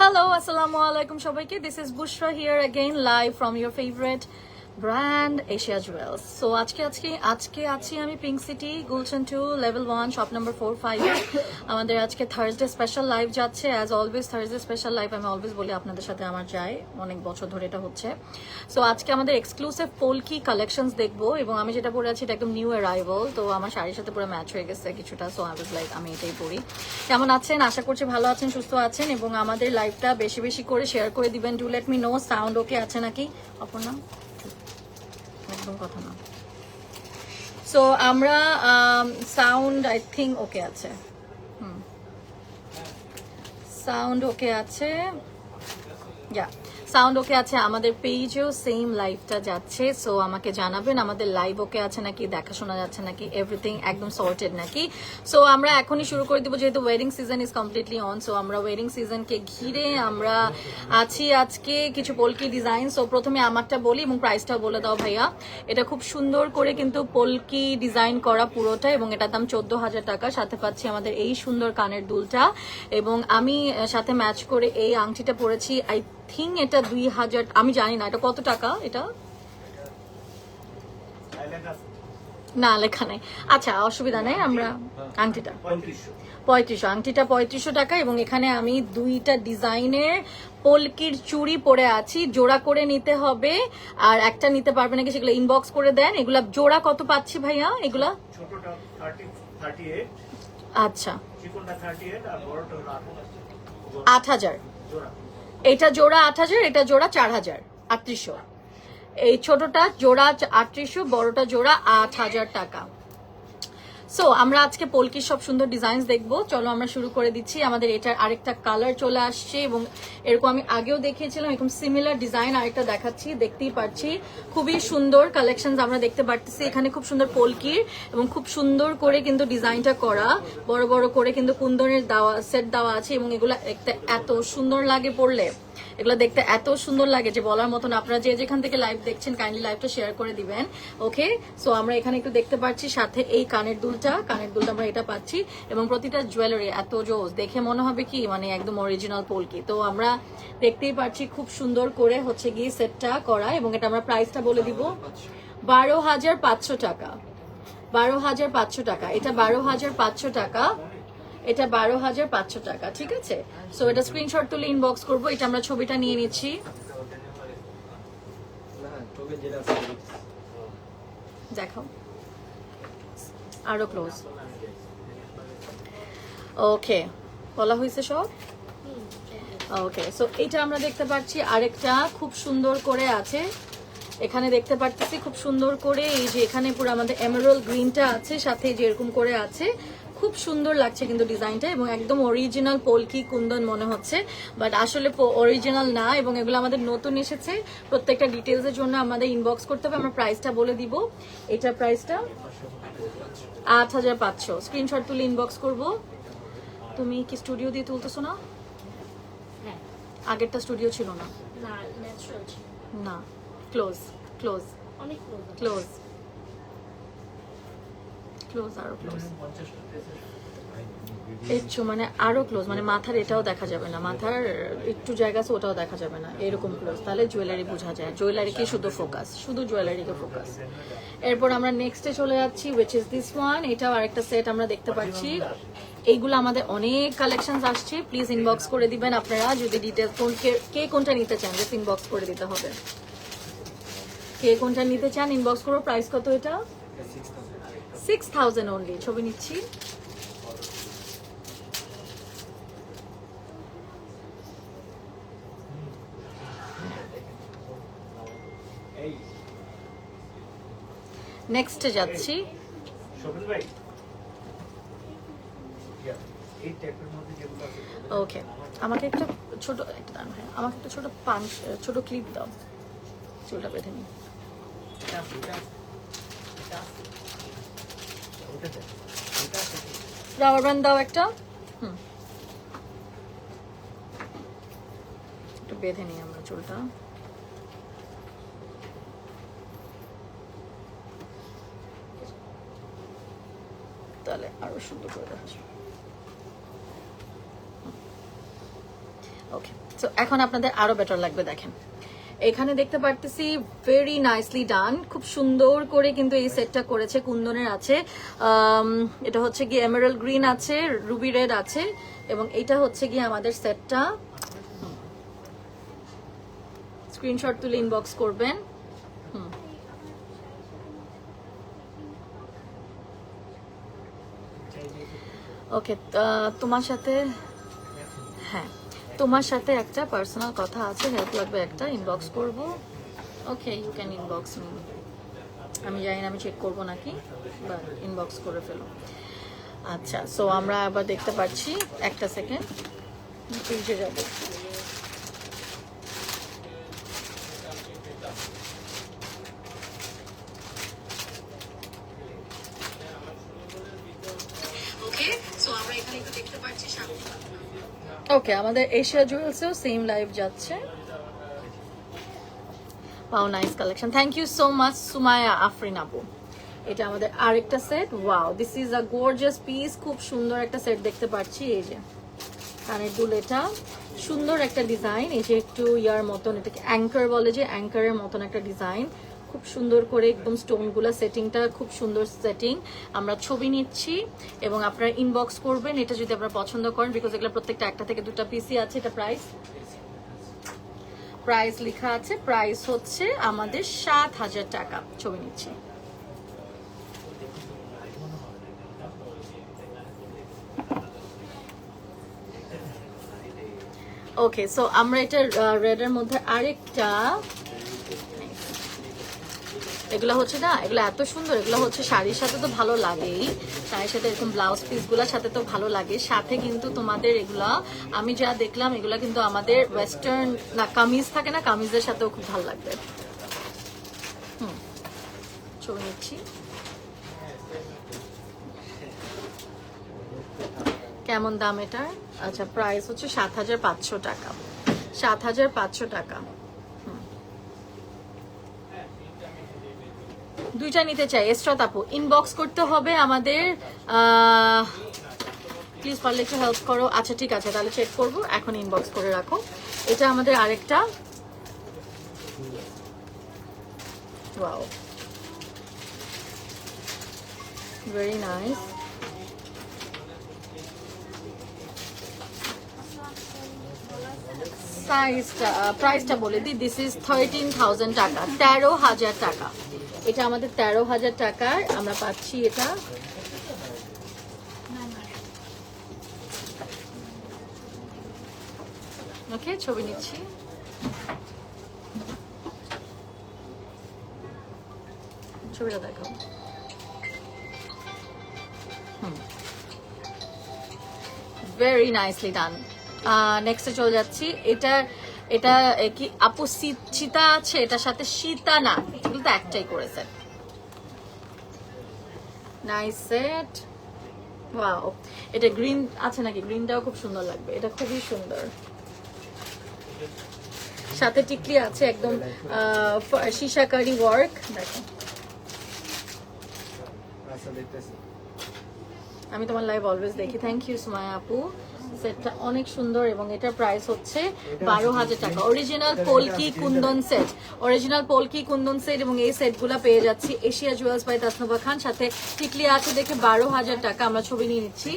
Hello, assalamu alaikum সবাইকে. This is Bushra here again live from your favorite brand Asia Jewels. So আজকে আছি আমি pink city Gulshan 2 level 1 shop number 45 এ আমাদের আজকে Thursday special live যাচ্ছে as always Thursday special live আমি always বলি আপনাদের সাথে আমার যায় অনেক বছর ধরে এটা হচ্ছে সো আজকে আমাদের এক্সক্লুসিভ পোলকি কালেকশনস দেখবো এবং আমি যেটা পরে আছি এটা একদম নিউ অ্যারাইভাল তো আমার শাড়ির সাথে পুরো ম্যাচ হয়ে গেছে কিছুটা সো আই ওয়াজ লাইক আমি এটাই পরি কেমন আছেন আশা করছি ভালো আছেন সুস্থ আছেন এবং আমাদের লাইভটা বেশি বেশি করে শেয়ার করে দিবেন do let me no sound ওকে আছে নাকি অপর্ণা একদম কথা না সো আমরা সাউন্ড আই থিঙ্ক ওকে আছে সাউন্ড ওকে আছে ইয়া সাউন্ড ওকে আছে আমাদের পেজেও সেম লাইভটা যাচ্ছে সো আমাকে জানাবেন আমাদের লাইভ ওকে আছে নাকি দেখা শোনা যাচ্ছে নাকি এভরিথিং একদম সর্টেড নাকি সো আমরা এখনই শুরু করে দেবো যেহেতু wedding season is completely on so আমরা ওয়েডিং সিজনকে ঘিরে আমরা আছি আজকে কিছু পোলকি ডিজাইন সো প্রথমে আমারটা বলি এবং প্রাইসটাও বলে দাও ভাইয়া এটা খুব সুন্দর করে কিন্তু পোলকি ডিজাইন করা পুরোটা এবং এটার দাম 14,000 টাকা সাথে পাচ্ছি আমাদের এই সুন্দর কানের দুলটা এবং আমি সাথে ম্যাচ করে এই আংটিটা পরেছি আই থিঙ্ক এটা 2,000 আমি জানি না এটা কত টাকা এটা না লেখা নেই আচ্ছা অসুবিধা নেই আমরা আংটিটা 3500 আংটিটা 3500 টাকা এবং এখানে আমি দুইটা ডিজাইনের পোলকির চুড়ি পরে আছি জোড়া করে নিতে হবে আর একটা নিতে পারবে নাকি সেগুলো ইনবক্স করে দেন এগুলা জোড়া কত পাচ্ছি ভাইয়া এগুলা ছোটটা 38 আচ্ছা চিকনটা 38 আর বড়টা 8,000 জোড়া এটা জোড়া 8,000 এটা জোড়া 4,000 3800 এই ছোটটা জোড়া 3800 বড়টা জোড়া 8,000 টাকা সো আমরা আজকে পোলকির সব সুন্দর ডিজাইনস দেখবো চলো আমরা শুরু করে দিচ্ছি আমাদের এটার আরেকটা কালার চলে আসছে এবং এরকম আমি আগেও দেখিয়েছিলাম এরকম সিমিলার ডিজাইন আরেকটা দেখাচ্ছি দেখতেই পাচ্ছি খুবই সুন্দর কালেকশন আমরা দেখতে পারতেছি এখানে খুব সুন্দর পোলকির এবং খুব সুন্দর করে কিন্তু ডিজাইনটা করা বড় বড় করে কিন্তু কুন্দনের দেওয়া সেট দেওয়া আছে এবং এগুলো দেখতে এত সুন্দর লাগে পড়লে এগুলো দেখতে এত সুন্দর লাগে যে বলার মতন আপনারা যে যেখান থেকে লাইভ দেখছেন কাইন্ডলি লাইভটা শেয়ার করে দিবেন ওকে সো আমরা এখানে একটু দেখতে পাচ্ছি সাথে এই কানের দুলটা আমরা এটা পাচ্ছি এবং প্রতিটা জুয়েলারি এত জোস দেখে মনে হবে কি মানে একদম অরিজিনাল পোলকি তো আমরা দেখতেই পাচ্ছি খুব সুন্দর করে হচ্ছে গিয়ে সেটটা করা এবং এটা আমরা প্রাইসটা বলে দিব 12,500 টাকা 12,500 টাকা এটা 12,500 টাকা এটা 12,500 টাকা ঠিক আছে সো এটা স্ক্রিনশট তুলে ইনবক্স করবো এটা আমরা ছবিটা নিয়ে নিচ্ছি দেখাও আরো ক্লোজ ওকে বলা হয়েছে সব ওকে সো এটা আমরা দেখতে পাচ্ছি আরেকটা খুব সুন্দর করে আছে এখানে দেখতে পাচ্ছি খুব সুন্দর করে এই যে এখানে পুরো আমাদের এমারাল্ড গ্রিনটা আছে সাথে যেরকম করে আছে খুব সুন্দর লাগছে কিন্তু ডিজাইনটা এবং একদম অরিজিনাল পোলকি কুন্দন মনে হচ্ছে বাট আসলে অরিজিনাল না এবং এগুলো আমাদের নতুন এসেছে প্রত্যেকটা ডিটেলসের জন্য আমাদের ইনবক্স করতে হবে আমরা প্রাইসটা বলে দিব এটার প্রাইসটা 8,500 স্ক্রিনশট তুলে ইনবক্স করব তুমি কি স্টুডিও দিয়ে তুলতেছো না হ্যাঁ আগেরটা স্টুডিও ছিল না না ন্যাচারাল ছিল না ক্লোজ ক্লোজ অনেক ক্লোজ ক্লোজ ক্লোজ আরো ক্লোজ একটু মানে আরো ক্লোজ মানে মাথার এটাও দেখা যাবে না মাথার একটু জায়গা আছে ওটাও দেখা যাবে না এরকম ক্লোজ তাহলে জুয়েলারি বোঝা যায় জুয়েলারিকে শুধু ফোকাস শুধু জুয়েলারিকে ফোকাস এরপর আমরা নেক্সটে চলে যাচ্ছি উইচ ইজ দিস ওয়ান এটাও আরেকটা সেট আমরা দেখতে পাচ্ছি এইগুলো আমাদের অনেক কালেকশনস আসছে প্লিজ ইনবক্স করে দিবেন আপনারা যদি ডিটেলস কে কোনটা নিতে চান জাস্ট ইনবক্স করে দিতে হবে কে কোনটা নিতে চান ইনবক্স করো প্রাইস কত এটা 6,000 অনলি ছবি নিচ্ছি নেক্সটে যাচ্ছি শোভন ভাই এই টাইপের মধ্যে যেগুলো আছে ওকে আমাকে একটা ছোট একটা দাম ভাই আমাকে একটা ছোট ক্লিপ দাও চুলটা বেঁধে নিই রাবার ব্যান্ড দাও একটা একটু বেঁধে নিই আমরা চুলটা তাহলে আরো সুন্দর করে দেখাচ্ছি ওকে, তো এখন আপনাদের আরো বেটার লাগবে। দেখেন এখানে দেখতে পারতেছি ভেরি নাইসলি ডান, খুব সুন্দর করে কিন্তু এই সেটটা করেছে। কুন্দনের আছে, এটা হচ্ছে গিয়ে এমেরাল্ড গ্রিন আছে, রুবি রেড আছে, এবং এটা হচ্ছে গিয়ে আমাদের সেটটা। স্ক্রিনশট তুলে ইনবক্স করবেন। ওকে, তোমার সাথে, হ্যাঁ তোমার সাথে একটা পার্সোনাল কথা আছে, হেল্প লাগবে একটা, ইনবক্স করব। ওকে, ইউ ক্যান ইনবক্স মি। আমি জানি না আমি চেক করবো নাকি, বাট ইনবক্স করে ফেলো। আচ্ছা, সো আমরা আবার দেখতে পাচ্ছি, একটা সেকেন্ড পেজে যাব। ওকে, আমাদের এশিয়া জুয়েলসেও সেম লাইভ যাচ্ছে। Wow, nice collection, thank you so much Sumaya Afrin আপু। এটা আমাদের আরেকটা set. Wow, this is a gorgeous piece, খুব সুন্দর একটা সেট দেখতে পাচ্ছি। এই যে কানের দুল, এটা সুন্দর একটা ডিজাইন। এই যে একটু ইয়ার মতন, এটাকে অ্যাঙ্কার বলে, যে অ্যাঙ্কারের মতন একটা ডিজাইন, খুব সুন্দর করে একদম স্টোনগুলা সেটিংটা খুব সুন্দর সেটিং। আমরা ছবি নিচ্ছি এবং আপনারা ইনবক্স করবেন এটা যদি আপনারা পছন্দ করেন, বিকজ এগুলো প্রত্যেকটা একটা থেকে দুটা পিসি আছে। এটা প্রাইস লেখা আছে, প্রাইস হচ্ছে আমাদের 7,000 টাকা। ছবি নিচ্ছি। ওকে, সো আমরা এটা রেড এর মধ্যে আরেকটা, এগুলো হচ্ছে না, এগুলো এত সুন্দর, এগুলো হচ্ছে শাড়ির সাথে তো ভালো লাগেই, শাড়ির সাথে এরকম ব্লাউজ পিস গুলার সাথে তো ভালো লাগে। সাথে কিন্তু তোমাদের এগুলা আমি যা দেখলাম, এগুলা কিন্তু আমাদের ওয়েস্টার্ন না কামিজ থাকে না, কামিজের সাথেও খুব ভালো লাগবে। ছবি নিচ্ছি। কেমন দাম এটার? আচ্ছা, প্রাইস হচ্ছে 7,500 টাকা। 7,500 টাকা। দুইটা নিতে চাই। এসরাত আপু, ইনবক্স করতে হবে আমাদের, প্লিজ পারলে একটু হেল্প করো। আচ্ছা ঠিক আছে, তাহলে চেক করব, এখন ইনবক্স করে রাখো। এটা আমাদের আরেকটা। Wow, very nice. প্রাইসটা বলে দিই, দিস ইজ 13,000 টাকা, 13,000 টাকা। এটা আমাদের 13,000 টাকার আমরা পাচ্ছি। এটা ওকে, ছবি নিচ্ছি। ছবিটা দেখো। ভেরি নাইসলি ডান। নেক্সটে চলে যাচ্ছি। এটা কি আপু সীতা আছে, এটার সাথে সীতা না, এগুলো তো একটাই করেছে। Nice set. ওয়াও, এটা গ্রিন আছে নাকি? গ্রিনটাও খুব সুন্দর লাগবে, এটা খুবই সুন্দর। সাথে টিকলি আছে, একদম শিশাকারি ওয়ার্ক। দেখো, আমি তোমার লাইভ অলওয়েজ দেখি। থ্যাংক ইউ সুমায়া আপু, সেটটা অনেক সুন্দর এবং এটার প্রাইস হচ্ছে 12,000 টাকা। Original polki Kundan set, original polki Kundan set, এবং এই সেটগুলো পেয়ে যাচ্ছি এশিয়া জুয়েলস বাই তাসনুবা খান। সাথে টিকলি আছে দেখে 12,000 টাকা। আমরা ছবি নিয়ে নিচ্ছি।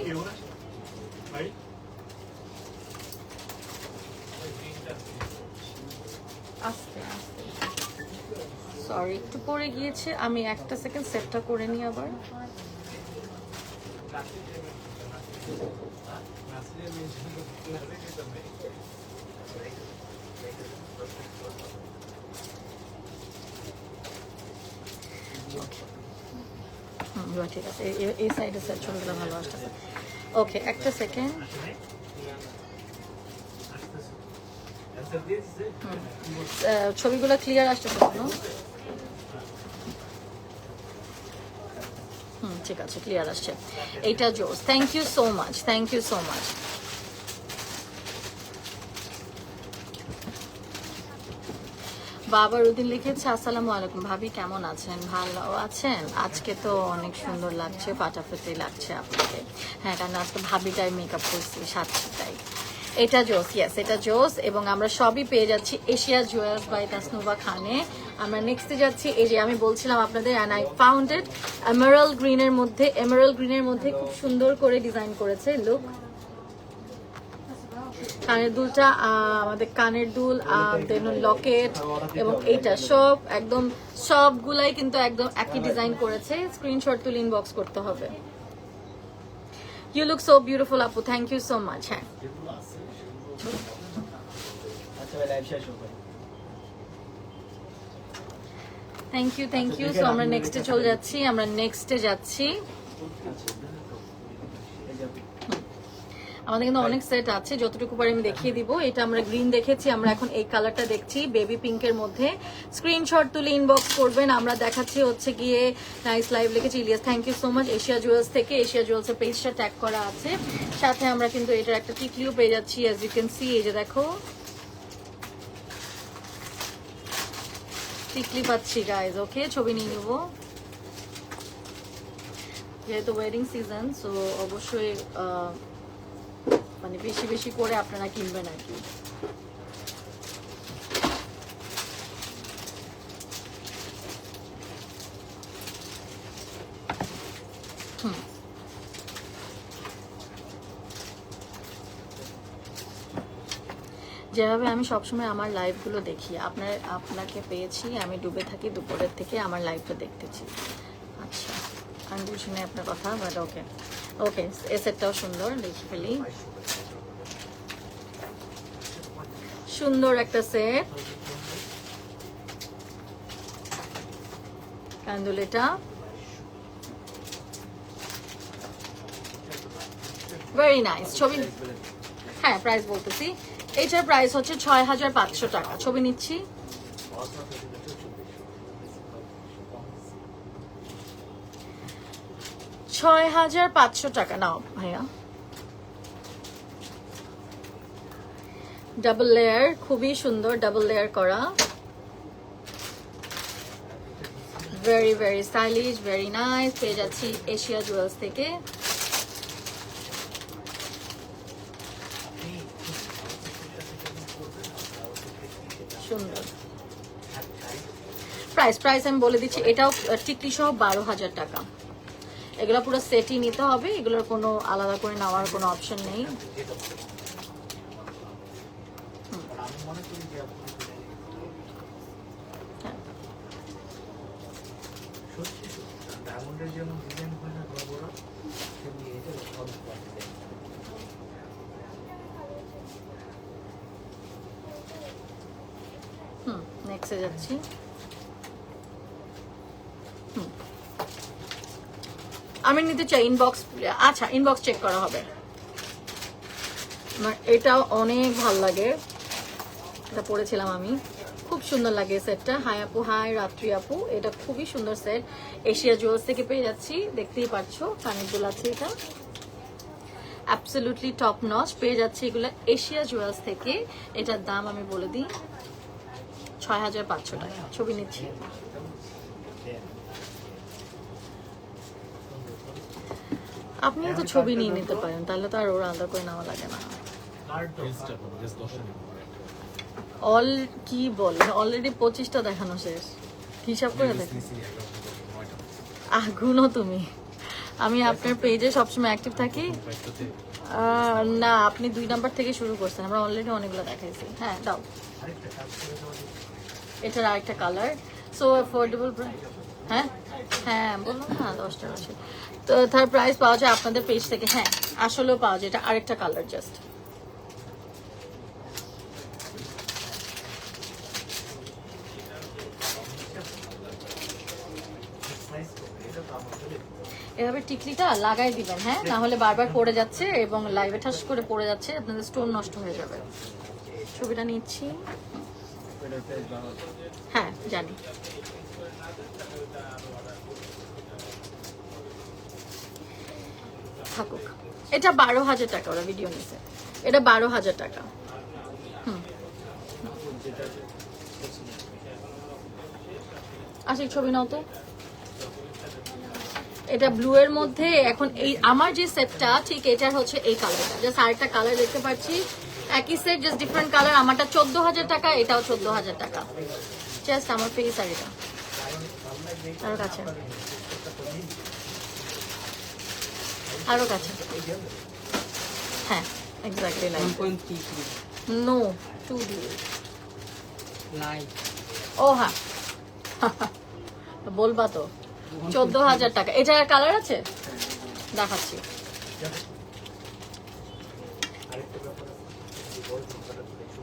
সরি, একটু পরে গিয়েছে, আমি একটা সেকেন্ড সেটটা করে নিই আবার। ঠিক আছে, এই সাইডে সেট ছবিগুলো ভালো আসতেছে। ওকে, একটা সেকেন্ড। ছবিগুলো ক্লিয়ার আসতেছে না? ঠিক আছে, ক্লিয়ার আসছে। এইটা জোস, thank you so much, thank you so much. Baburuddin লিখেছে, আসসালামু আলাইকুম ভাবি, কেমন আছেন? ভালো আছেন? আজকে তো অনেক সুন্দর লাগছে, ফাটাফাটি লাগছে আপনাকে। হ্যাঁ, কারণ আজকে ভাবিটাই মেকআপ করছি, সাতটাই। এটা জোস, ইয়েস এটা জোস। এবং আমরা সবই পেয়ে যাচ্ছি এশিয়া জুয়েলার্স বাই তাসনুভা খানে। আমরা নেক্সটে যাচ্ছি, এই যে আমি বলছিলাম আপনাদের, and I found it, Emerald গ্রিনের মধ্যে খুব সুন্দর করে ডিজাইন করেছে। লুক, কানের দুলটা আমাদের কানের দুল, দেন লকেট এবং এইটা সব একদম সবগুলাই কিন্তু একদম একই ডিজাইন করেছে। স্ক্রিনশট তুলে ইনবক্স করতে হবে। ইউ লুক সো বিউটিফুল আপু, থ্যাংক ইউ সো মাচ। হ্যাঁ থ্যাংক ইউ। সো আমরা নেক্সটে চলে যাচ্ছি, আমাদের কিন্তু অনেক সেট আছে, যতটুকু পারি আমি দেখিয়ে দিব। এটা আমরা গ্রিন দেখেছি, আমরা এখন এই কালারটা দেখছি বেবি পিঙ্কের মধ্যে। স্ক্রিনশট তুলে ইনবক্স করবেন। আমরা দেখাচ্ছি হচ্ছে গিয়ে নাইস লাইভ লিখেছি Ilyas, thank you so much. Asia jewellers থেকে, এশিয়া জুয়েলার্সের পেজটা ট্যাগ করা আছে, সাথে আমরা কিন্তু এটার একটা টিকলিও পেয়ে যাচ্ছি। অ্যাজ ইউ ক্যান সি, এই যে দেখো টিকলি পাচ্ছি গাইজ। ওকে, ছবি নিয়ে নেবো যেহেতু ওয়েডিং সিজন, সো অবশ্যই মানে বেশি বেশি করে আপনারা কিনবেন আর কি। যেভাবে আমি সবসময় আমার লাইভগুলো দেখি, আপনাকে পেয়েছি, আমি ডুবে থাকি দুপুরের থেকে আমার লাইভটা দেখতেছি। আচ্ছা, আমি বুঝি না আপনার কথা, বাট ওকে ওকে। এ সেটটাও সুন্দর, দেখি ফেলি। সুন্দর একটা সেট, কান্দুলেটা ভেরি নাইস। ছবি, হ্যাঁ প্রাইস বলতেছি, এইটার প্রাইস হচ্ছে 6500 টাকা। ছবি নিচ্ছি। 6500 টাকা নাও ভাইয়া। ডাবল লেয়ার, খুবই সুন্দর, ডাবল লেয়ার করা, very very stylish, very nice. পেয়ে যাচ্ছি এশিয়া জুয়েলার্স থেকে। সুন্দর প্রাইস আমি বলে দিচ্ছি, এটাও টিকলি সহ 12,000 টাকা। এগুলো পুরো সেটই নিতে হবে, এগুলোর কোনো আলাদা করে নেওয়ার কোনো অপশন নেই। নেক্সটে যাচ্ছি। আমি নিতে চাই ইনবক্স, আচ্ছা ইনবক্স চেক করা হবে। এটাও অনেক ভালো লাগে, এটা পরেছিলাম আমি, খুব সুন্দর লাগে সেটটা। হাই আপু, হাই রাত্রি আপু, এটা খুবই সুন্দর সেট। এশিয়া জুয়েলার্স থেকে পেয়ে যাচ্ছি, দেখতেই পাচ্ছ কানের দুল আছে, এটা অ্যাবসলিউটলি টপ নচ পেয়ে যাচ্ছে এগুলো এশিয়া জুয়েলার্স থেকে। এটার দাম আমি বলে দিই 6500 টাকা। ছবি নিচ্ছি। আপনিও তো ছবি নিয়ে নিতে পারেন, তাহলে তো আর ওর আলাদা করে নেওয়া লাগে না। অল কি বলে, অলরেডি 25টা দেখানো শেষ, হিসাব করে দেখেন। গুনো তুমি, আমি আপনার পেজে সবসময় অ্যাক্টিভ থাকি না, আপনি 2 নাম্বার থেকে শুরু করছেন, আমরা অলরেডি অনেকগুলো দেখাইছি। হ্যাঁ দাও, এটার আরেকটা কালার, সো অ্যাফোর্ডেবল প্রাইস। হ্যাঁ হ্যাঁ বললাম না 10 টাকা আছে, তো তার প্রাইস পাওয়া যায় আপনাদের পেজ থেকে। হ্যাঁ আসলেও পাওয়া যায়, এটা আরেকটা কালার জাস্ট। এভাবে টিকলিটা লাগাই দিবেন, হ্যাঁ না হলে বারবার পড়ে যাচ্ছে এবং লাইভে ঠাস করে পড়ে যাচ্ছে, আপনাদের স্টোন নষ্ট হয়ে যাবে। ছবিটা নিচ্ছি। হ্যাঁ জানি, থাকুক। এটা 12,000 টাকা, ওরা ভিডিও নিছে, এটা 12,000 টাকা। আচ্ছা ছবি নাও তো। এটা ব্লু এর মধ্যে, এখন এই আমার যে সেটটা ঠিক এটার হচ্ছে এই কালারটা, জাস্ট আরেকটা কালার দেখতে পাচ্ছি, একই সেট জাস্ট ডিফারেন্ট কালার। আমারটা 14,000 টাকা, এটাও 14,000 টাকা। জাস্ট আমার ফেস আর এটা আরো কাছে, আরো কাছে। হ্যাঁ exactly like 1.33 no 2D। Light ও হ্যাঁ বলবা তো 14,000 টাকা। এটা কালার আছে দেখাচ্ছি। আরেকটা ব্যাপার আছে, এই বড় ঝুমকাটা তো দেখছো,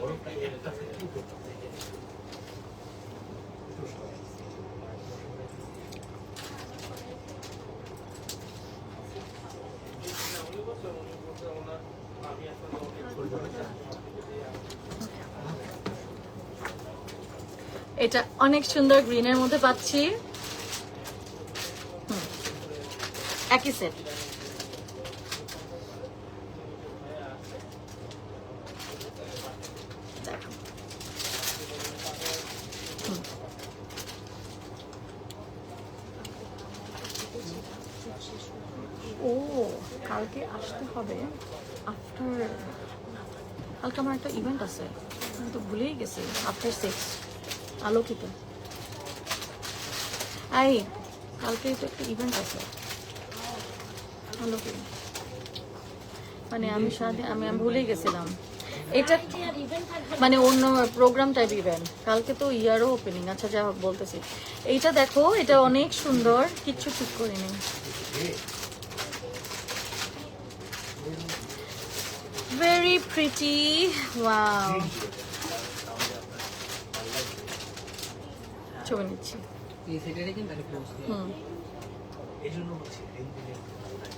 বড়টা একটা থেকে কি করতে হবে? এটা অনেক সুন্দর গ্রিনের মধ্যে পাচ্ছি। একই সেট। দেখো ও কালকে আসতে হবে আফটার, কালকে আমার একটা ইভেন্ট আছে, আমি তো ভুলেই গেছি। আফটার 6 আলোকিত। এই কালকে তো একটা ইভেন্ট আছে আলোকিত, মানে আমি সারাদিন আমি ভুলেই গেছিলাম। এটা আর ইভেন্ট থাকবে মানে অন্য প্রোগ্রাম টাইপ ইভেন্ট। কালকে তো ইয়ারও ওপেনিং। আচ্ছা যা হোক বলতেছি, এইটা দেখো, এটা অনেক সুন্দর, কিচ্ছু ঠিক করিনি। Very pretty, wow. ছবি নিচ্ছি। এই সেটারে কিন্তু আরে পোস্ট হুম, এই জন্য বলছি দিন দিন একটু ভালো লাগে।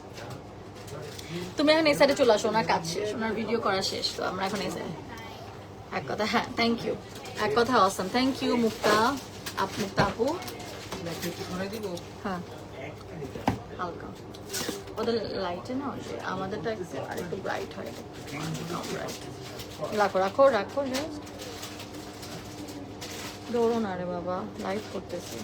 তুমি এখন এই সাইডে চলে আসো, ওনার কাজ শেষ, ওনার ভিডিও করা শেষ, তো আমরা এখন এই সাইডে। এক কথা, হ্যাঁ থ্যাংক ইউ, এক কথা অসাম, থ্যাংক ইউ মুক্তা মুক্তা আপু। লাইট কি করে দিব হ্যাঁ একটা নিতে হবে। হালকা ওদের লাইটে না, ওই যে আমাদেরটা একটু আর একটু ব্রাইট হয়, ব্রাইট। রাখো রাখো রাখো, জাস্ট দৌড়ো না রে বাবা, লাইট করতেছি।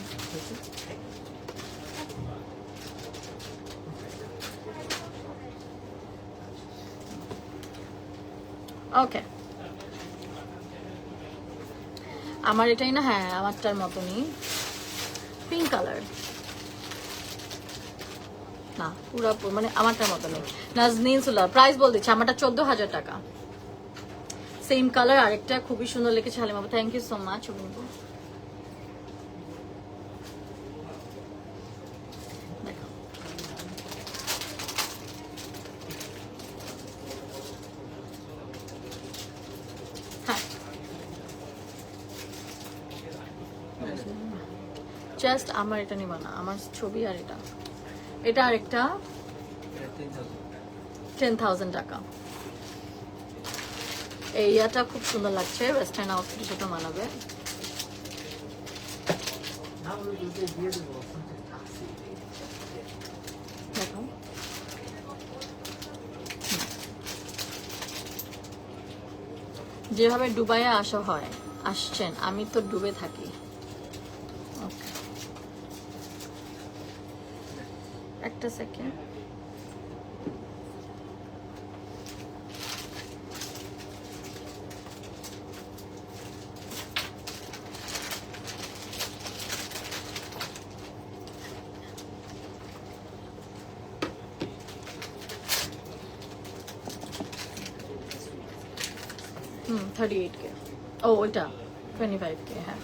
ওকে, আমার এটাই না, হ্যাঁ আমারটার মতনই পিঙ্ক কালার না, পুরো মানে আমারটার মতনই। নাজনীন সুলা, প্রাইস বল দিচ্ছি, আমারটা 14,000 টাকা। সেম কালার, আরেকটা খুবই সুন্দর লিখেছে Halima, thank you so much. দেখো হ্যাঁ, জাস্ট আমার এটা নিবা না, আমার ছবি আর এটা, এটা আরেকটা 10,000 টাকা। এই ইয়াটা খুব সুন্দর লাগছে, ওয়েস্টার্ন আউটফিটের সাথে মানাবে। না হলে দুটো দিয়ে দেবো, ওখানে আছে। দেখো যেভাবে দুবাইয়ে আসা হয়, আসছেন, আমি তো ডুবে থাকি। Okay. একটা সেকেন্ড, হুম 38K, ও ওইটা 25K, হ্যাঁ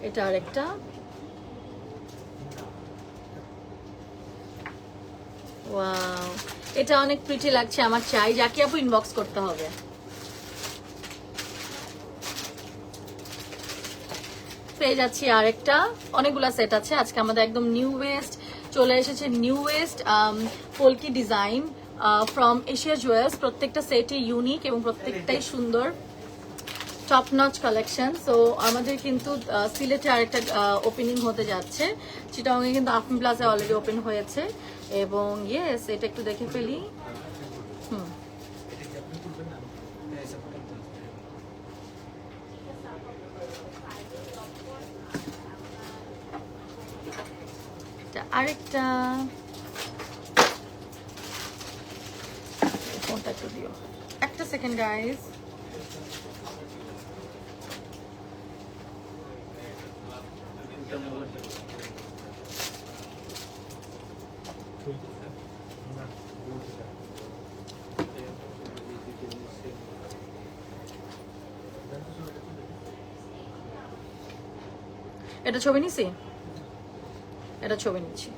এটা আরেকটা। ওয়াও, এটা অনেক প্রিটি লাগছে, আমার চাই। যাকে আপু ইনবক্স করতে হবে। পেয়ে যাচ্ছি আরেকটা, অনেকগুলা সেট আছে আজকে আমাদের, একদম নিউ ওয়েস্ট চলে এসেছে, new West polki design from Asia jewellers. প্রত্যেকটা সেটই ইউনিক এবং প্রত্যেকটাই সুন্দর, টপ নচ কালেকশন। সো আমাদের কিন্তু সিলেটে আরেকটা ওপেনিং হতে যাচ্ছে, চিটাগাংয়ে কিন্তু আফিম প্লাজা অলরেডি ওপেন হয়েছে। এবং ইয়েস, এটা একটু দেখে ফেলি। হুম, এটা কি আপনি তুলবেন না? এটা আরেকটা এটা একটু দিও, একটা সেকেন্ড গাইস। এটা ছবি নিছি, এটা ছবি নিচ্ছি।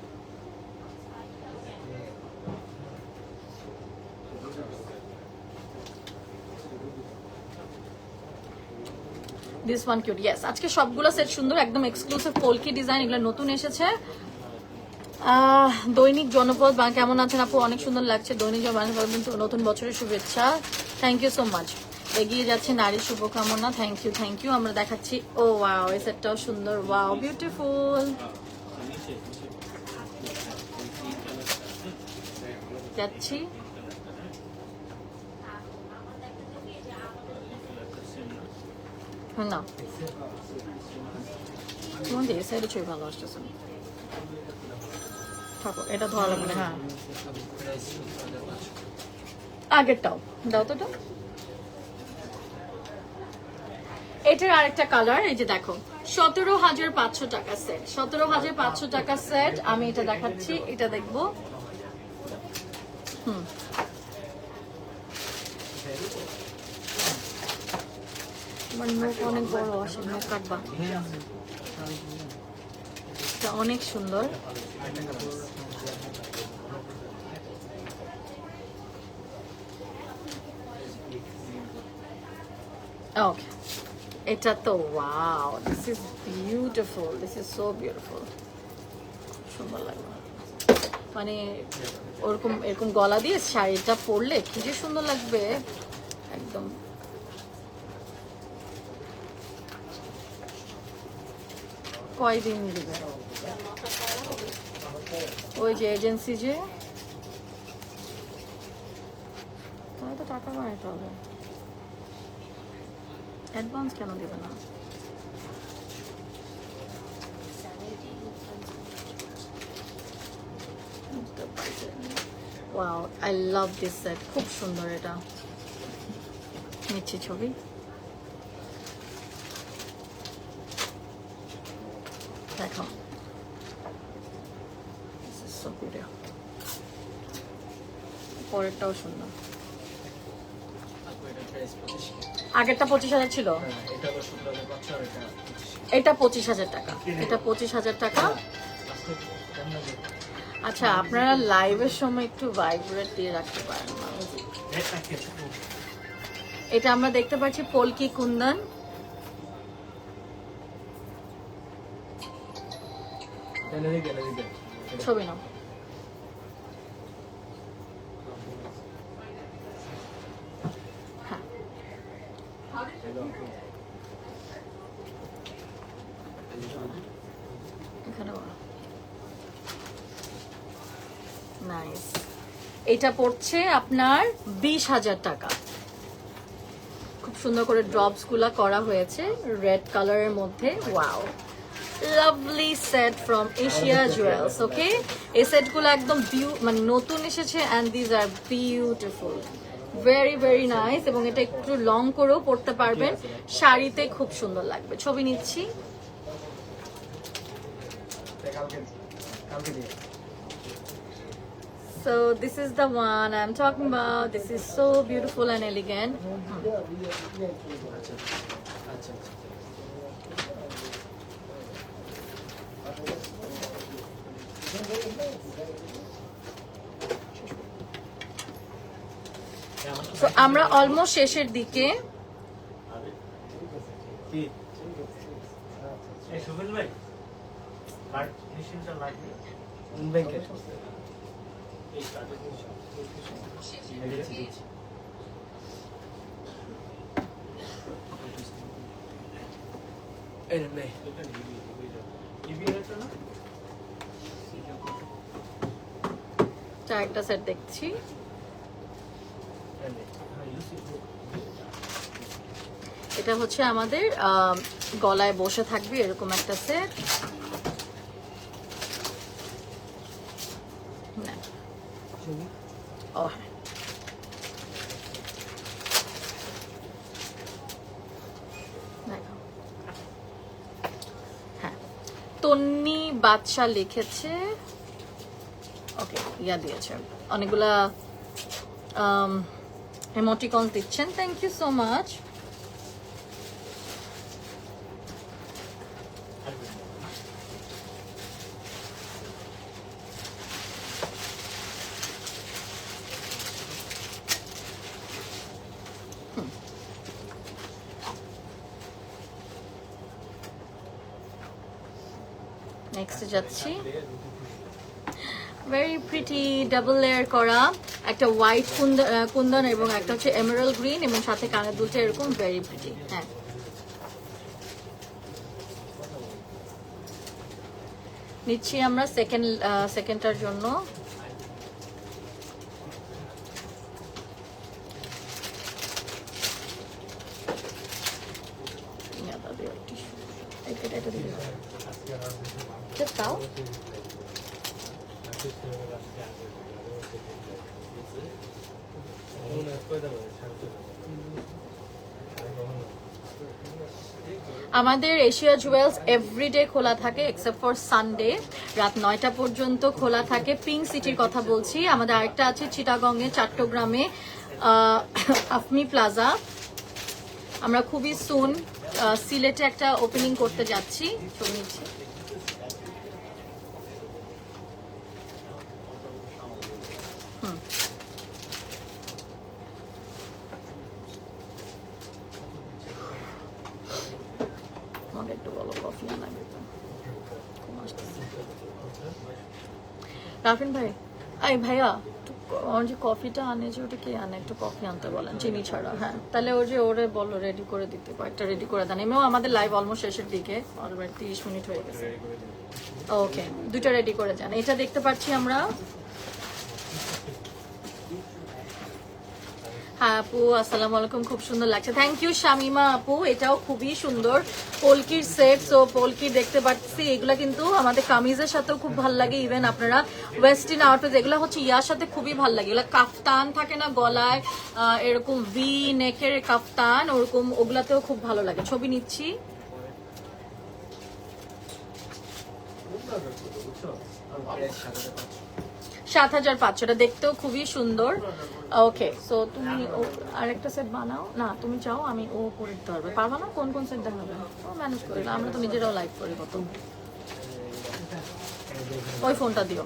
This one cute, yes. আজকে সবগুলো সেট সুন্দর, একদম এক্সক্লুসিভ পোলকি ডিজাইন, এগুলো নতুন এসেছে। দৈনিক জনপদ বা কেমন আছেন আপু? অনেক সুন্দর লাগছে। দৈনিক জনপদ, নতুন বছরের শুভেচ্ছা। Thank you so much. এগিয়ে যাচ্ছে নারীর শুভকামনা। Thank you, thank you. আমরা দেখাচ্ছি, ও ওয়াও, এই সেটটাও সুন্দর। Wow, beautiful. যাচ্ছি, না তোমাদের এই সাইডে ছবি ভালো আসতেছে। থাকো, এটা ধরা লাগবে না। হ্যাঁ, আগেরটাও দাও তো। এটার আরেকটা কালার, এই যে দেখো, 17,500 টাকা সেট, 17,500 টাকা সেট। আমি এটা দেখাচ্ছি, এটা দেখবো। আমার মুখ অনেক বড় আসে, মুখ কাটবা। এটা অনেক সুন্দর। ওকে, এটা তো wow, this is beautiful, this is so beautiful. সুন্দর লাগবে, মানে ওরকম এরকম গলা দিয়ে শাড়িটা পরলে কি যে সুন্দর লাগবে একদম। কয়দিন দিবে? ওই যে এজেন্সি, যে তাহলে তো টাকা বানাইতে হবে। অ্যাডভান্স কেন দেবে না? Wow, I love this set, খুব সুন্দর। এটা নিচ্ছি ছবি। দেখো, পরেরটাও সুন্দর। আগেরটা 25,000 ছিল, এটা 25,000 টাকা, এটা 25,000 টাকা। আচ্ছা, আপনারা লাইভের সময় একটু ভাইব্রেট দিয়ে রাখতে পারেন না? এটা আমরা দেখতে পাচ্ছি পোলকি কুন্দন। ছবি নাও। হ্যাঁ, এখানে নাইস। এটা পড়ছে আপনার 20,000 টাকা। খুব সুন্দর করে ড্রপস গুলা করা হয়েছে রেড কালারের মধ্যে। Wow, lovely set from Asia Jewels. Okay, এই সেটগুলো একদম মানে নতুন এসেছে, and these are beautiful, very very nice. এবং এটা একটু লং করেও পড়তে পারবেন, শাড়িতে খুব সুন্দর লাগবে। ছবি নিচ্ছি। So this is the one I'm talking about. This is so beautiful and elegant. So আমরা অলমোস্ট শেষের দিকে। একটা সেট দেখছি, এটা হচ্ছে আমাদের গলায় বসে থাকবে এরকম একটা সেট। ও সন্নি বাদশা লিখেছে, ওকে ইয়া দিয়েছে, অনেকগুলা ইমোটিকন দিচ্ছেন, thank you so much. Next যাচ্ছি, ভেরি প্রিটি ডাবল লেয়ার করা একটা হোয়াইট কুন্দন এবং একটা হচ্ছে এমারাল্ড গ্রিন এবং সাথে কানের দুলটা এরকম, ভেরি প্রিটি। হ্যাঁ, নিচ্ছি আমরা সেকেন্ডটার জন্য। তাও আমাদের এশিয়া জুয়েলস এভরিডে খোলা থাকে এক্সেপ্ট ফর সানডে, রাত 9টা পর্যন্ত খোলা থাকে। পিঙ্ক সিটির কথা বলছি। আমাদের আরেকটা আছে চিটাগংয়ে, চট্টগ্রামে আফমি প্লাজা। আমরা খুবই সুন সিলেটে একটা ওপেনিং করতে যাচ্ছি, ছবি নিচ্ছি। একটু বলো কফি আনাবে তো, রাফিন ভাই, এই ভাইয়া ওর যে কফিটা আনে যে ওটা কে আনে, একটু কফি আনতে বলেন চিনি ছাড়া। হ্যাঁ, তাহলে ওর যে ওরে বলো রেডি করে দিতে, কয়েকটা রেডি করে দেন। এমনিও আমাদের লাইভ অলমোস্ট শেষের দিকে, অলরেডি 30 মিনিট হয়ে গেছে। ওকে, দুইটা রেডি করে যান। এটা দেখতে পাচ্ছি আমরা। হ্যাঁ আপু, আসসালামু আলাইকুম, খুব সুন্দর লাগছে, থ্যাংক ইউ শামিমা আপু। এটাও খুবই সুন্দর পোলকির সেট। সো পোলকি দেখতে পাচ্ছি, এগুলা কিন্তু আমাদের কামিজের সাথেও খুব ভালো লাগে। ইভেন আপনারা ওয়েস্টার্ন আউটফিট, এগুলো হচ্ছে ইয়ার সাথে খুবই ভালো লাগে। এগুলো কাফতান থাকে না গলায়, এরকম ভি নেকের কাফতান, ওরকম ওগুলাতেও খুব ভালো লাগে। ছবি নিচ্ছি। 7500, দেখতেও খুবই সুন্দর। ওকে, সো তুমি আরেকটা সেট বানাও না, তুমি চাও আমি ও করে দিতে পারবে, পারবা না? কোন কোন সেট দেখাবে ও ম্যানেজ করে, আমরা তো নিজেরাও লাইভ করি কত। ওই ফোনটা দিও।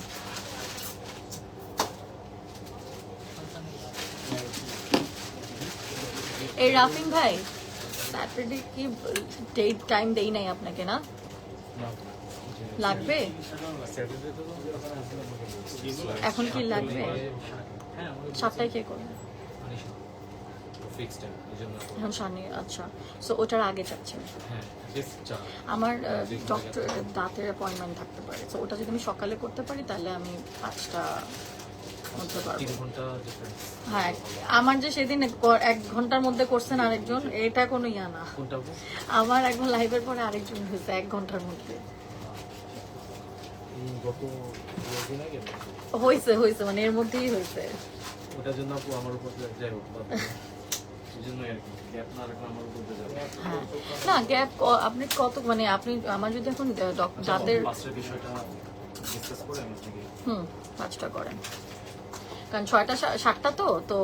এই রাফিন ভাই, স্যাটারডে কি ডেট টাইম দেই নাই আপনাকে না? লাগবে এখন, কি লাগবে? 7টায় কে করবে এখন সামনে? আচ্ছা, সো ওটার আগে চাচ্ছেন? আমার ডক্টর দাঁতের অ্যাপয়েন্টমেন্ট থাকতে পারে, সো ওটা যদি আমি সকালে করতে পারি তাহলে আমি 5টা মধ্যে পারবো। হ্যাঁ, আমার যে সেদিন 1 ঘন্টার মধ্যে করছেন আরেকজন, এটা কোনো ইয়া না। আমার একবার লাইভের পরে আরেকজন হয়েছে 1 ঘন্টার মধ্যে। হয়েছে মানে এর মধ্যেই হয়েছে। ওটার জন্য আপু আমার উপর যাই হোক, এইজন্য আর কি গ্যাপ না রাখলে আমার উপর যাবে। হ্যাঁ, না গ্যাপ আপনি কত, মানে আপনি আমার যদি এখন দাঁতের বিষয়টা ডিসকাস করে আমি আপনাকে 5টা করেন, কারণ 6টা 7টা তো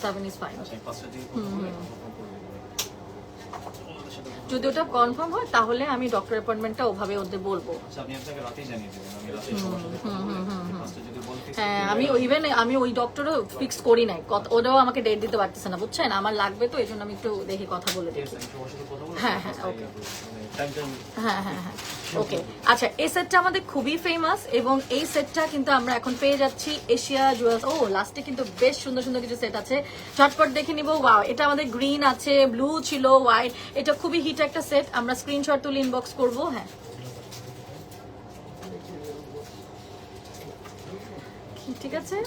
7 ইজ ফাইন। যদি ওটা কনফার্ম হয় তাহলে আমি ডক্টর অ্যাপয়েন্টমেন্টটা ওভাবে ওদের বলবো। আমি আপনাকে রাতেই জানিয়ে দেব, আমি রাতেই সমস্যা যদি বলি। হ্যাঁ, আমি ওই ডক্টরও ফিক্স করি নাই, ওরাও আমাকে ডেট দিতে পারতেছে না, বুঝছেন? আমার লাগবে তো, এই জন্য আমি একটু দেখি কথা বলে দেখি। হ্যাঁ ওকে, হ্যাঁ ওকে। আচ্ছা, এই সেটটা আমাদের খুবই ফেমাস এবং এই সেটটা কিন্তু আমরা এখন পেয়ে যাচ্ছি এশিয়া জুয়েলস। ও লাস্টে কিন্তু বেশ সুন্দর সুন্দর কিছু সেট আছে, ঝটপট দেখে নিব। ওয়াও, এটা আমাদের গ্রিন আছে, ব্লু ছিল, হোয়াইট, এটা খুবই হিট একটা সেট। আমরা স্ক্রিনশট তুলে ইনবক্স করবো। হ্যাঁ, ঠিক আছে।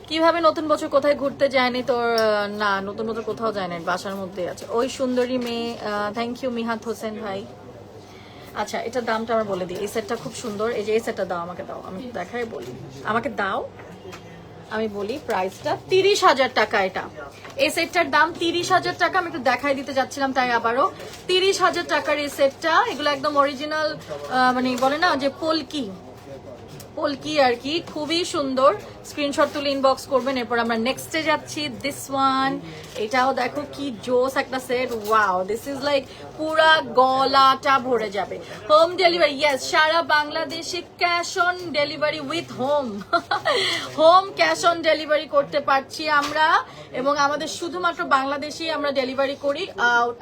কিভাবে নতুন বছর কোথায় ঘুরতে যায়নি তোর? না, নতুন বছর কোথাও যায়নি, বাসার মধ্যে আছে। ওই সুন্দরী মেয়ে, থ্যাংক ইউ মিহাত হোসেন ভাই। আচ্ছা, এটার দামটা আমরা বলে দিই। এই সেটটা খুব সুন্দর, এই যে এই সেটটা দাও, আমাকে দাও, আমি দেখাই বলি, আমাকে দাও। আমি বলি প্রাইসটা 30,000 টাকা। এটা এই সেটটার দাম 30,000 টাকা। আমি একটু দেখাই দিতে যাচ্ছিলাম তাই আবারও 30,000 টাকার এই সেটটা। এগুলো একদম অরিজিনাল, মানে বলে না যে পলকি আর কি, খুবই সুন্দর। স্ক্রিনশট তুলে ইনবক্স করবেন। এরপর আমরা নেক্সটে যাচ্ছি, দিস ওয়ান। এটাও দেখো কি জোস একটা set, wow, this is like পুরা গলাটা ভরে যাবে। হোম ডেলিভারি, ইয়েস, সারা বাংলাদেশে cash on delivery with home cash on delivery করতে পারছি আমরা, এবং আমাদের শুধুমাত্র বাংলাদেশেই আমরা ডেলিভারি করি।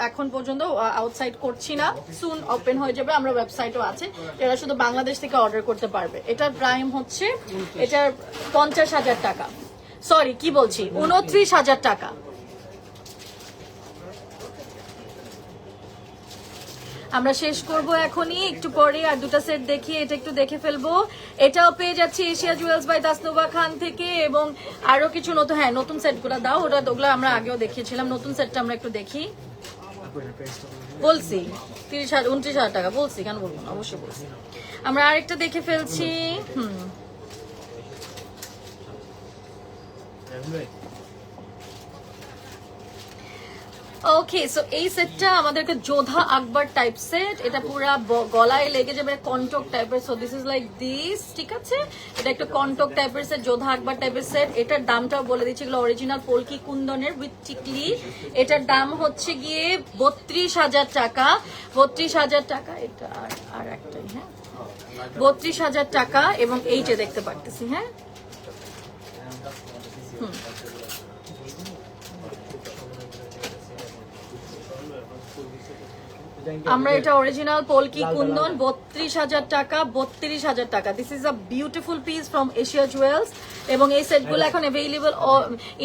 এখন পর্যন্ত আউটসাইড করছি না, সুন ওপেন হয়ে যাবে। আমরা ওয়েবসাইটও আছে, এরা শুধু বাংলাদেশ থেকে অর্ডার করতে পারবে। এটার প্রাইম হচ্ছে, এটার 50,000 টাকা, সরি কি বলছি, 29,000 টাকা। আমরা শেষ করব এখনই, একটু পরে আর দুটো সেট দেখি, এটা একটু দেখে ফেলবো। এটাও পেয়ে যাচ্ছি এশিয়া জুয়েলস বাই তাসনুভা খান থেকে, এবং আরো কিছু নতুন, হ্যাঁ নতুন সেটগুলো দাও, ওগুলো আমরা আগেও দেখিয়েছিলাম। নতুন সেটটা আমরা একটু দেখি। বলছি 29,000 টাকা বলছি, কেন বলবো না, অবশ্যই বলছি। আমরা আরেকটা দেখে ফেলছি। ওকে, সো এই সেটটা আমাদেরকে যোধা আকবর টাইপ সেট। এটা পুরা গলায় লেগে যাবে, কন্টক টাইপের। So this is like this, ঠিক আছে। এটা একটা কন্টক টাইপের সেট, যোধা আকবর টাইপের সেট। এটার দামটাও বলে দিচ্ছি, এগুলো অরিজিনাল পোলকি কুন্দনের উইথ টিকলি। এটার দাম হচ্ছে গিয়ে 32,000 টাকা। 32,000 টাকা। এটা আর একটাই, হ্যাঁ 32,000 টাকা। এবং এই যে দেখতে পারতেছি, হ্যাঁ আমরা এটা অরিজিনাল পোলকি কুন্দন, 32,000 টাকা। 32,000 টাকা। This is a beautiful piece from Asia jewels, এবং এই সেটগুলো এখন available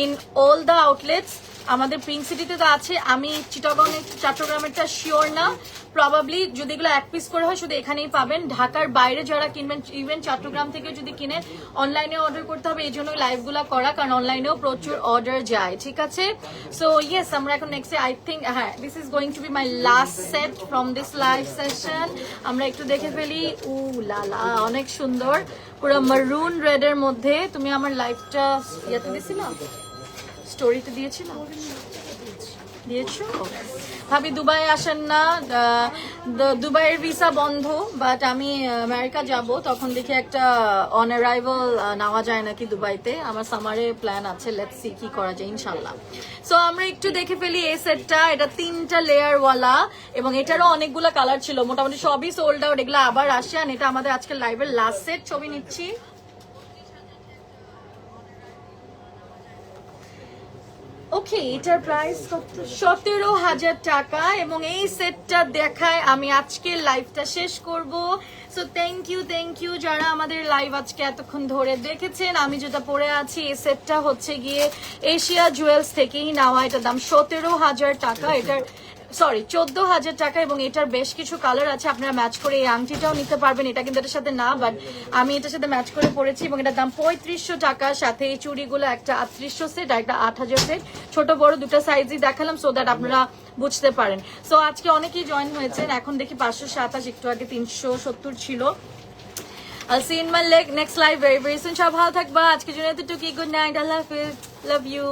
in all the outlets. আমাদের পিঙ্ক সিটিতে তো আছে, আমি চিটাগং চট্টগ্রামেরটা শিওর না, প্রবাবলি যদি এগুলো এক পিস করে হয় শুধু এখানেই পাবেন। ঢাকার বাইরে যারা কিনবেন, ইভেন চট্টগ্রাম থেকে যদি কিনেন, অনলাইনে অর্ডার করতে হবে। এই জন্য লাইভগুলো করা, কারণ অনলাইনেও প্রচুর অর্ডার যায়, ঠিক আছে। সো ইয়েস, আমরা এখন নেক্সটে, আই থিঙ্ক, হ্যাঁ this is going to B my last set from this live session. আমরা একটু দেখে ফেলি। উ লালা, অনেক সুন্দর, পুরো মারুন রেড এর মধ্যে। তুমি আমার লাইভটা ইয়েতে দিয়েছিল, স্টোরিতে দিয়েছিল, দিয়েছো? ভাবি দুবাই আসেন না, দুবাইয়ের ভিসা বন্ধ, বাট আমি আমেরিকা যাব, তখন দেখি একটা অন অ্যারাইভাল নেওয়া যায় নাকি দুবাইতে। আমার সামারে প্ল্যান আছে, লেটস সি কি করা যায়, ইনশাল্লাহ। সো আমরা একটু দেখে ফেলি এই সেটটা। এটা 3টা লেয়ার ওয়ালা, এবং এটারও অনেকগুলো কালার ছিল, মোটামুটি সবই সোল্ড আউট। এগুলো আবার আসে, আর এটা আমাদের আজকের লাইভের লাস্ট সেট। ছবি নিচ্ছি। ওকে, এটার প্রাইস কত? 17,000 টাকা। এবং এই সেটটা দেখায় আমি আজকের লাইভটা শেষ করব। সো থ্যাংক ইউ যারা আমাদের লাইভ আজকে এতক্ষণ ধরে দেখেছেন। আমি যেটা পরে আছি, এই সেটটা হচ্ছে গিয়ে এশিয়া জুয়েলস থেকেই নেওয়া। এটার দাম 17,000 টাকা। এটার সরি 14,000 টাকা, এবং এটার বেশ কিছু কালার আছে, আপনারা ম্যাচ করে এই আংটিটাও নিতে পারবেন। এটা কিন্তু এটার সাথে না, বাট আমি এটার সাথে ম্যাচ করে পরেছি, এবং এটার দাম 3500 টাকা। সাথে এই চুড়িগুলো একটা 3800 সেট আর একটা 8,000 সেট। ছোট বড় দুটো সাইজই দেখালাম, সো দ্যাট আপনারা বুঝতে পারেন। সো আজকে অনেকেই জয়েন হয়েছেন, এখন দেখি 527, একটু আগে 370 ছিল। I'll see you in my next live very soon. সব ভালো থাকবা। আজকের জন্য এতটুকুই। গুড নাইট, আল্লাহ হাফেজ, লাভ ইউ।